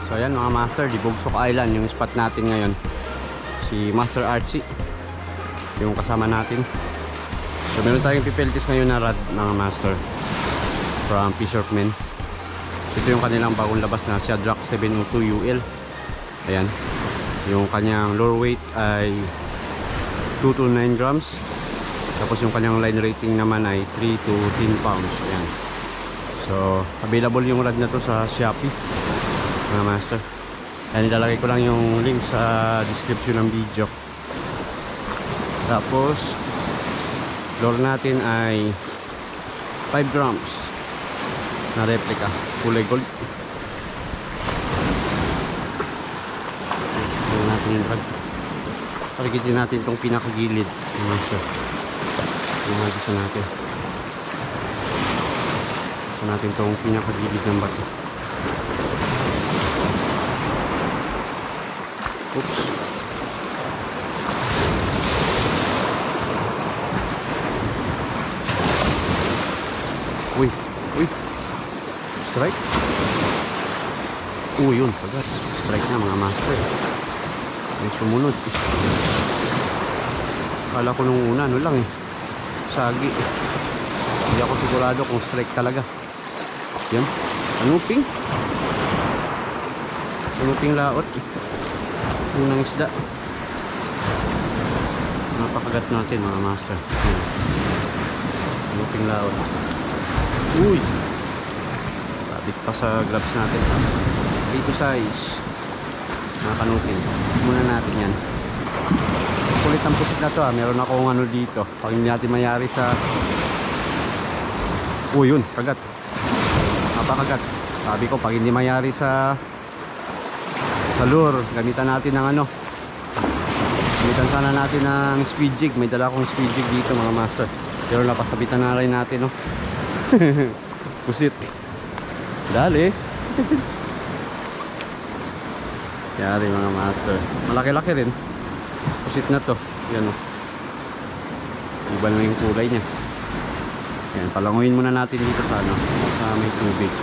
So ayan mga master, di Bogsok Island yung spot natin ngayon. Si Master Archie yung kasama natin. So meron tayong pipeltis ngayon na rod mga master from Fisherman. Ito yung kanilang bagong labas na Shadrack 702 UL. Ayan, yung kanyang lure weight ay 2 to 9 grams. Tapos yung kanyang line rating naman ay 3 to 10 pounds. Ayan. So available yung rod na to sa Shopee mga master. Ayan, ilalagay ko lang yung link sa description ng video. Tapos lure natin ay 5 grams na replica kulay gold. Ayan natin yung rod. Paligitin natin itong pinakagilid mga master. Ayan, gusto natin. Gusto natin itong pinakagilid ng bato. Oops. Uy, uy. Strike. Yun, agad. Strike na mga master. May sumunod. Kala ko nung una, ano lang eh. Sagi. Hindi ako sigurado kung strike talaga. Yan. Anuping. Anuping laot. Unang isda. Napakagat natin mga master. Yan. Anuping laot. Uy. Sabit pa sa gloves natin. Dito size. Nakakanuping. Muna natin yan. Kulit ang pusit na to ha. Meron akong ano dito. Pag hindi natin mayari sa... Yun. Kagat. Napakagat. Sabi ko pag hindi mayari sa lure, gamitan natin ng ano. Gamitan sana natin ng squid jig. May dala akong squid jig dito mga master. Pero napasabitan na rin natin no. Pusit. Dali. Yari mga master. Malaki-laki rin. Pusit na to. Yan o. Iba na yung kulay niya. Yan, palanguin muna natin dito sa ano, sa may tubig.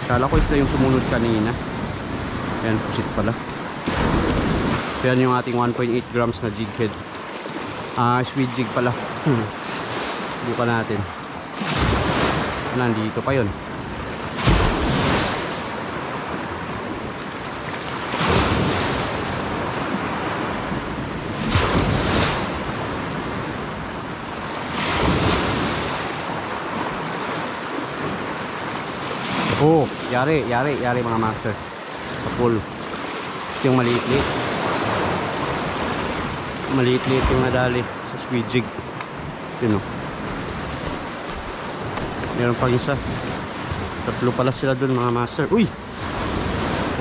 Kala ko isda yung sumunod kanina. Yan, pusit pala. Yan yung ating 1.8 grams na jig head. Squid jig pala. Buka natin. Nandito pa yun. Yari mga master. Sa pool. Yung maliit-liit. Maliit-liit yung nadali sa squid jig. Yun o. Meron pang isa. Tatlo pala sila dun mga master. Uy!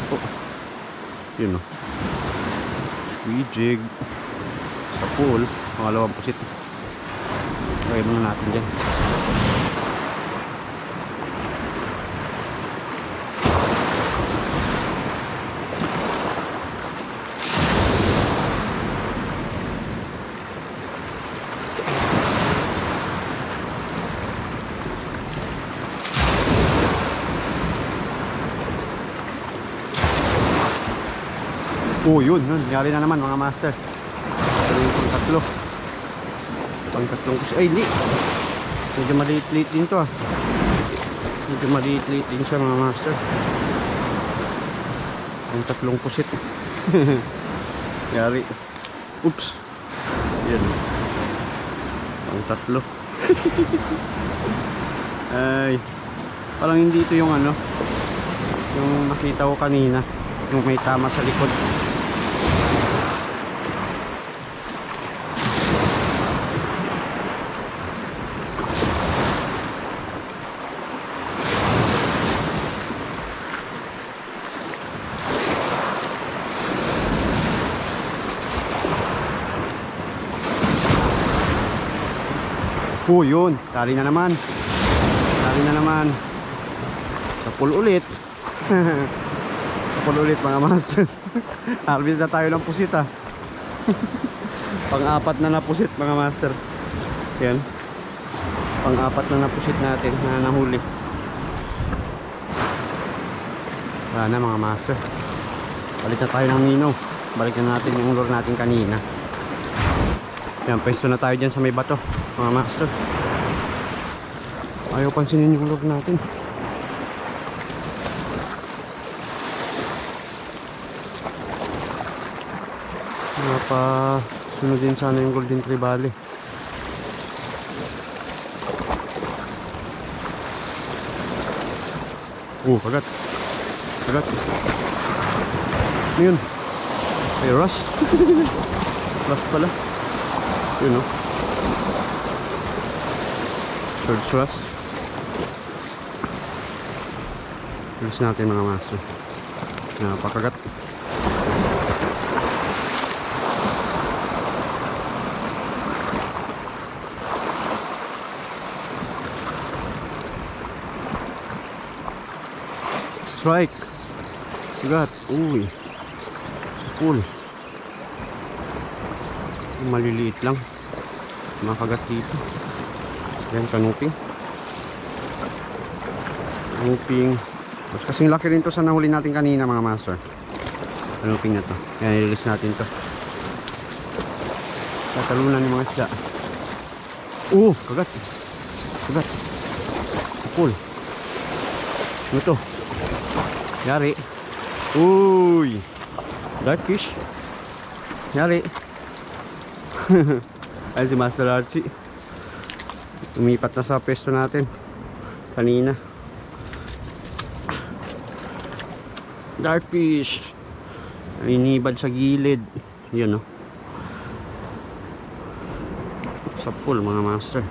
Opo. Yun o. Squid jig. Sa pool. Pangalawang pusit. Lagay muna natin dyan. Yun. Yari na naman mga master. Pero yung pang-tatlo. Pang-tatlong pusit. Ay, hindi. Medyo maliit-liit din to ah. Medyo maliit-liit din siya mga master. Pang-tatlong pusit. Yari. Oops. Yan. Pang-tatlo. Ay. Parang hindi ito yung ano. Yung nakita ko kanina. Yung may tama sa likod. Yun. Tali na naman. Tali na naman. Sa pool ulit. Sa pool ulit mga master. Harvest na tayo ng pusit ah. Pang-apat na napusit mga master. Yan. Pang-apat na napusit natin na nahuli. Wala na mga master. Balik na tayo ng nino. Balik na natin yung lure natin kanina. Yan, pwesto na tayo dyan sa may bato mga master. Ayaw pansinin yung lure natin. Sunod din sana yung golden trevally. Kagat. Kagat. Ano yun? May rush. Rush pala. Yun o. Third rush. Bilis natin mga master. Napakagat. Strike. Kagat. Uy. Cool. Maliliit lang. Makagat dito. Yan, kanuping. Kanuping. Mas kasing laki rin to sa nahuli natin kanina mga master. Kanuping na to. Yan, i-release natin to. Tatalunan yung mga isda. Kagat. Kagat. Cool. Ano to? Yari. Uy. Dark fish. Yari. Ay si Master Archie. Umipat na sa pesto natin kanina. Dark fish. Inibad sa gilid. Yun, no? Sa pool mga master.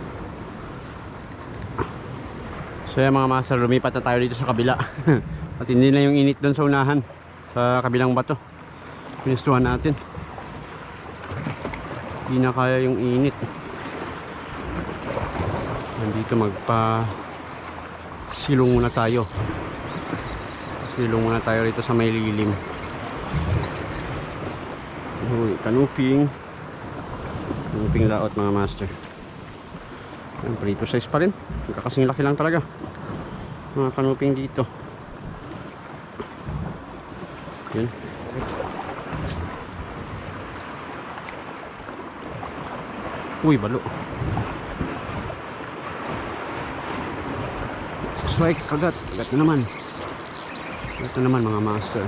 So yan mga master, lumipat na tayo dito sa kabila. At hindi na yung init doon sa unahan, sa kabilang bato. Pinustuhan natin. Hindi na kaya yung init. Nandito silong muna tayo. Silong muna tayo rito sa may lilim. Kanuping. Kanuping laot mga master. Yan, prito size pa rin. Kasing laki lang talaga mga kanuping dito. Yun. Uy, balo. Strike, kagat. Kagat na naman. Kagat na naman mga master.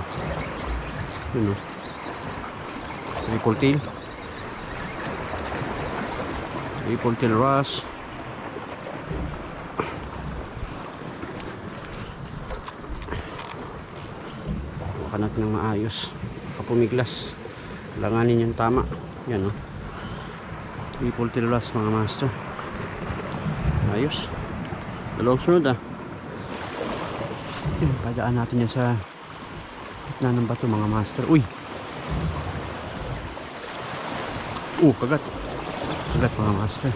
Yun, no? Triple tail. Triple tail rush. Natin ng maayos kapumiglas, langanin yung tama. Yan, no? Triple tail rush mga master. Ayos. Dalawang sunod Yun, padaan natin yan sa gitna ng bato mga master. Uy. Kagat. Kagat mga master.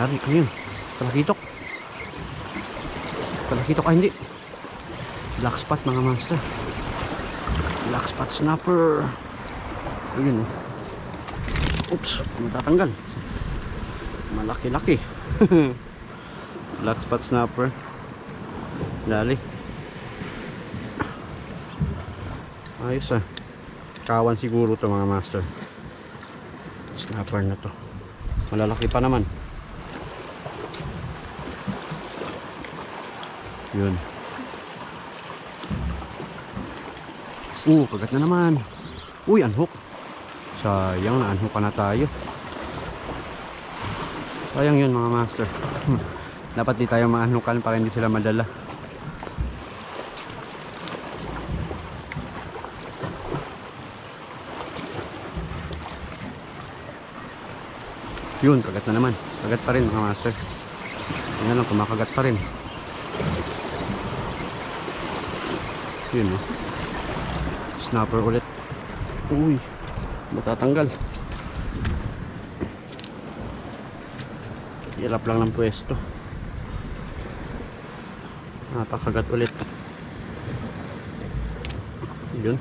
Yari, ayun. Talakitok. Talakitok, hindi. Black spot mga master. Black spot snapper. Ayun, oops, matatanggal. Malaki-laki. Black spot snapper. Dali. Ayos Kawan siguro to mga master. Snapper na to. Malalaki pa naman. Yun. Kagat na naman. Uy, unhook. Sayang, na-unhook pa na tayo. Sayang yun mga master. Dapat di tayo ma-unhookan para hindi sila madala. Yun, kagat na naman. Kagat pa rin mga master. Yun na lang, kumakagat pa rin. Yun, no? Snapper ulit. Uy, matatanggal. Hirap lang ng pwesto. Napakagat ulit. Yun.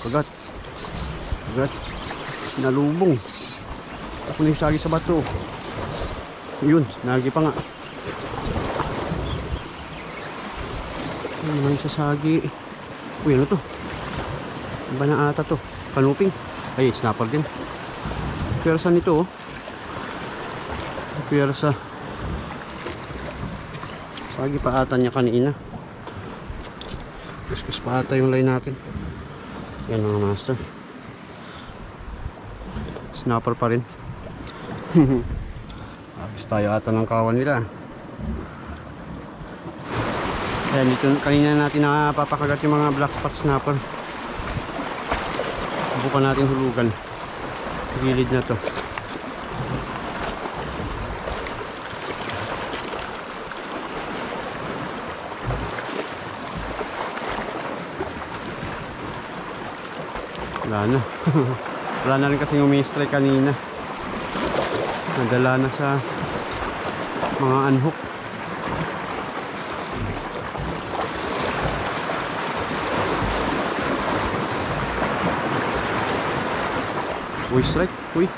Kagat. Kagat. Nalubong. Ako na isagi sa bato. Yun, nagi pa nga. Ano naman sa sagi? Uy, ano to? Iba na ata to. Kanuping. Ay, snapper din. Pwersa nito oh. Pwersa. Sagi pa ata niya kanina. Kuskus pa ata yung line natin. Yan mga master. Snapper pa rin. Abis tayo ata ng kawan nila. Ayan, dito kanina natin napapakagat yung mga black spot snapper. Subukan natin hulugan. Gilid na to. Wala na. Wala na rin kasing umi-strike kanina. Nadala na sa mga unhook. Uy, strike. Uy.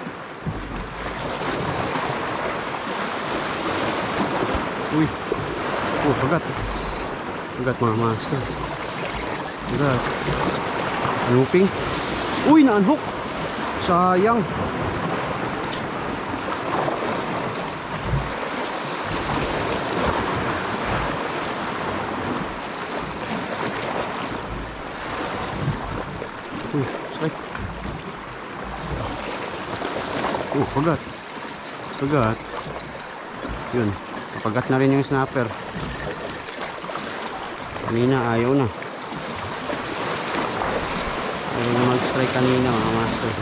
Uy. Oh, pagat. Pagat mga master. Pagat. Looping. Uy, na-unhook. Sayang. Uy, strike. Pagat. Pagat. Yun. Pagat na rin yung snapper. Kanina ayaw na. Ayaw na mag-strike kanina mga master.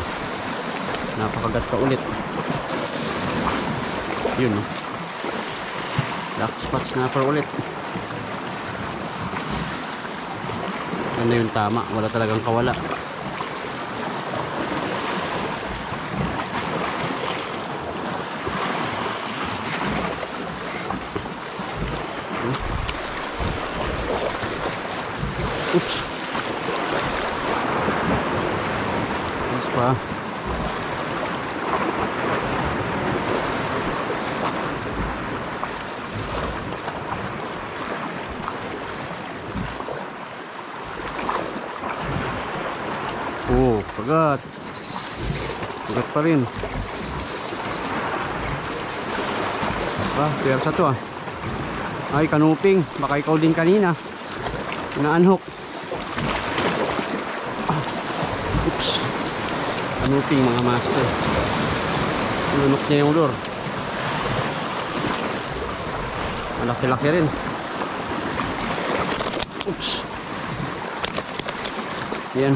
Napakagat pa ulit. Yun. Black spot snapper ulit. Yan na yung tama. Wala talagang kawala. Oops. Mas pa. Oh, pagat. Pagat pa rin. Pwersa to ah. Ay, kanuping. Baka ikaw din kanina. Na-unhook. Oops. Kanuping mga master. Lunok niya yung lure. Malaki-laki rin. Oops. Yan.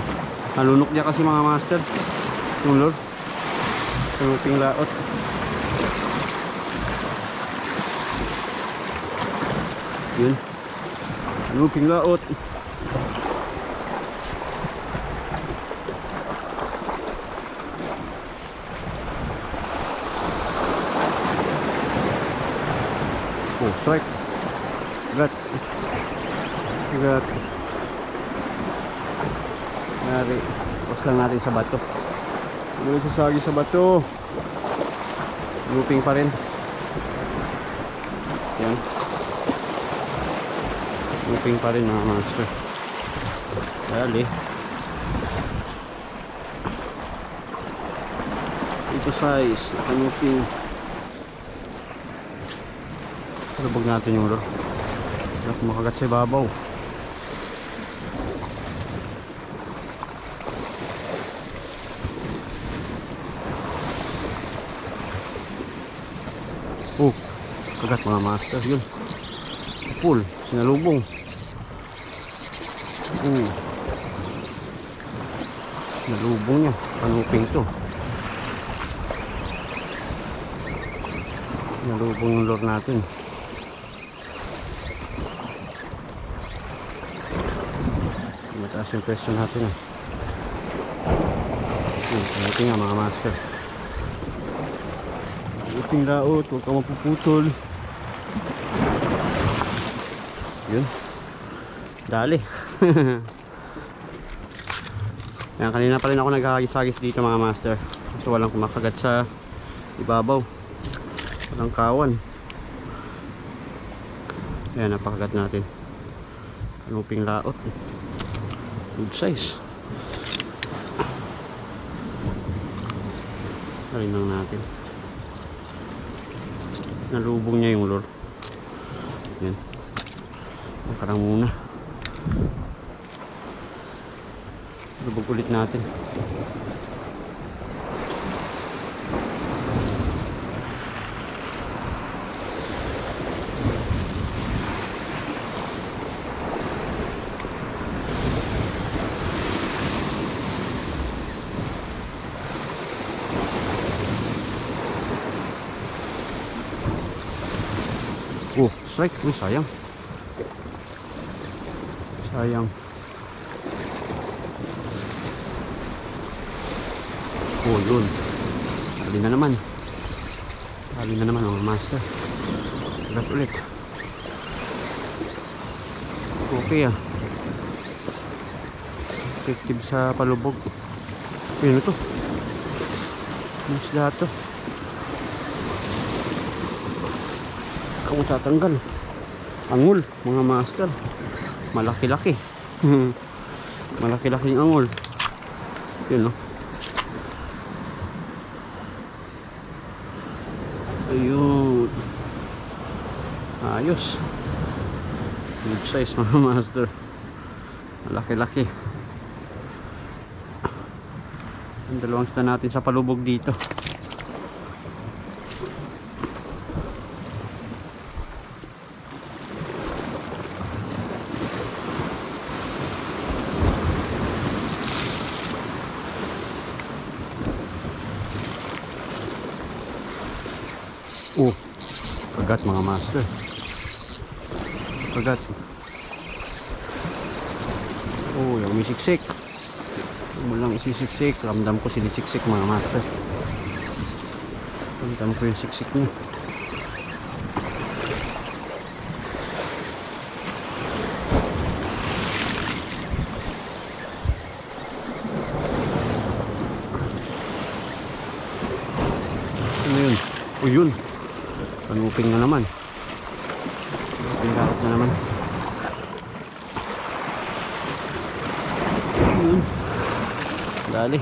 Nalunok niya kasi mga master. Yung lure. Kanuping laot. Yun. Kanuping laot. Oh, strike. Gat. Gat. Nari. Pos lang natin sa bato. Muli sasagi sa bato. Looping pa rin. Yan. Looping pa rin mga master. Dali. Ito size. Naka-looping. Lubog natin yung lure. Wala kumakagat sa ibabaw. Oh, kagat mga master. Yun. Full. Sinalubong. Sinalubong niya. Kanuping to. Sinalubong yung lure natin. Mataas yung presyo natin ah. Ito nga mga master. Iting laot, huwag ka mapuputol. Yun. Dali. Yan, kanina pa rin ako nagkakagis-agis dito mga master. So walang kumakagat sa ibabaw. Palangkawan. Ayan, napakagat natin. Kanuping laot. Good size. Alin lang natin. Nalubong niya yung lure. Yan. Makarang muna. Lubog ulit natin. Oh, strike. Uy, sayang. Sayang. Oh, yun. Hali na naman. Hali na naman mga master. Ulit ulit. Okay ah. Effective sa palubog. Ano to? Ano sila to? Kung tatanggal. Angol mga master. Malaki-laki. Malaki-laking angol. Yun no. Ayun. Ayos. Good size mga master. Malaki-laki. Ang dalawang stand natin sa palubog dito. Oh, kagat mga master. Kagat. Oh, yung misiksik. Mo lang isisiksik. Ramdam ko sinisiksik mga master. Ramdam ko yung siksik niya. Ano yun? Oh, yun. Kanuping na naman. Kanuping lahat na naman. Dali.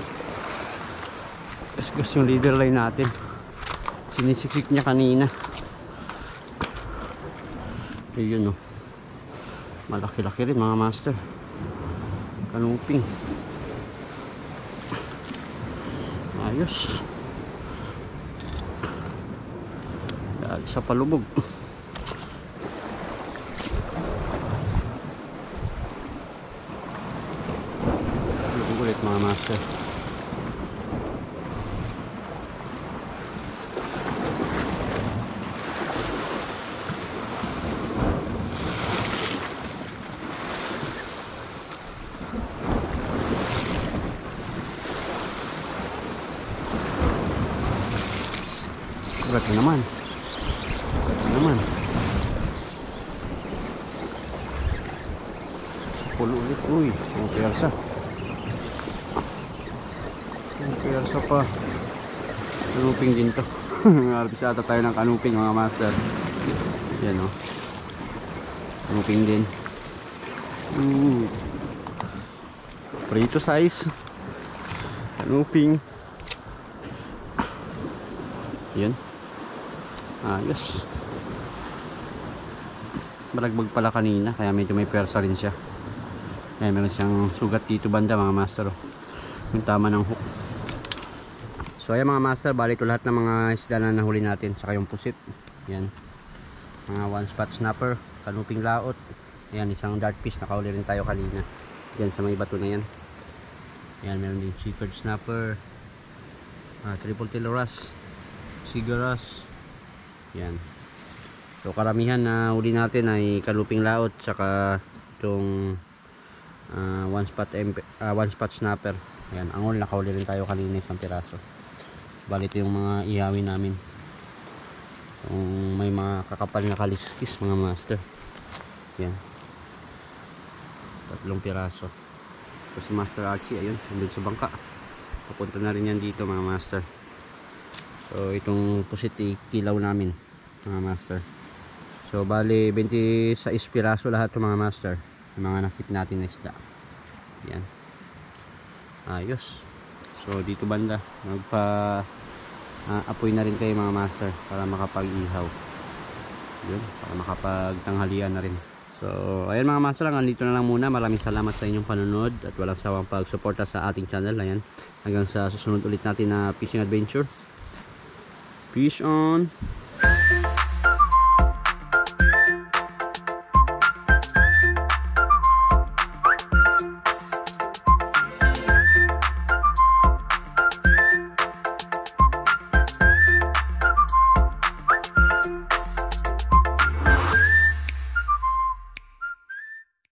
Gasgas yung leader line natin. Sinisiksik niya kanina. Ayun o. Malaki-laki rin mga master. Kanuping. Ayos. Dali sa palubog. Palubog ulit mga master. Berat naman. Naman. Pulo ulit. Uy, yung piyarsa. Yung piyarsa pa. Kanuping din to. Harapis ata tayo ng kanuping mga master. Yan o. Kanuping din. Prito size. Kanuping. Yan. Ayos. Balagbag pala kanina, kaya medyo may persa rin siya. Kaya meron siyang sugat dito banda mga master. Yung tama ng hook. So ayan mga master, bali ito lahat ng mga isda na nahuli natin. Saka yung pusit. Yan. Mga one spot snapper, kanuping laot. Ayan, isang dart fish, nakauli rin tayo kanina. Yan sa may bato na yan. Ayan, meron din checkered snapper, triple tail wrasse, sigaras. Yan. So karamihan na huli natin ay kanuping laot saka itong one spot snapper. Ayan, angol nakauli rin tayo kanina isang piraso. Bali ito yung mga ihawin namin. Kung may mga kakapal na kaliskis mga master. Yan. 3 piraso. So si Master Archie ayun, nandun sa bangka. Papunta na rin yan dito mga master. So itong pusiti kilaw namin mga master. So bali 26 piraso lahat to mga master, yung mga nakip natin na isda. Yan, ayos. So dito banda magpa apoy na rin kayo mga master para makapag-ihaw. Yun, para makapagtanghalian na rin. So ayan mga master, andito na lang muna. Maraming salamat sa inyong panunod at walang sawang pagsuporta sa ating channel. Ayan, hanggang sa susunod ulit natin na fishing adventure. Fish on!